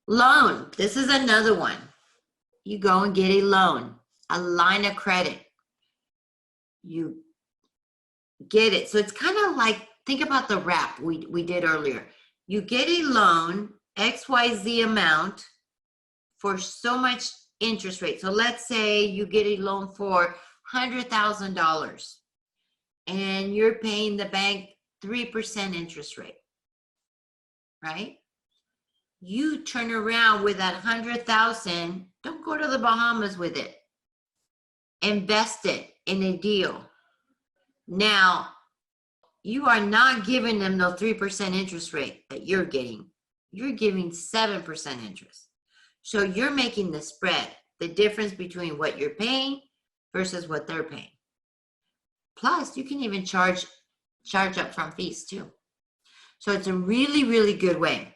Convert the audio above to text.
Loan. This is another one. You go and get a loan, a line of credit. You get it. So it's kind of like, think about the wrap we did earlier. You get a loan, XYZ amount for so much interest rate. So let's say you get a loan for $100,000 and you're paying the bank 3% interest rate, right? You turn around with that 100,000, don't go to the Bahamas with it. Invest it in a deal. Now, you are not giving them no 3% interest rate that you're getting. You're giving 7% interest. So you're making the spread, the difference between what you're paying versus what they're paying. Plus, you can even charge upfront fees too. So it's a really, really good way.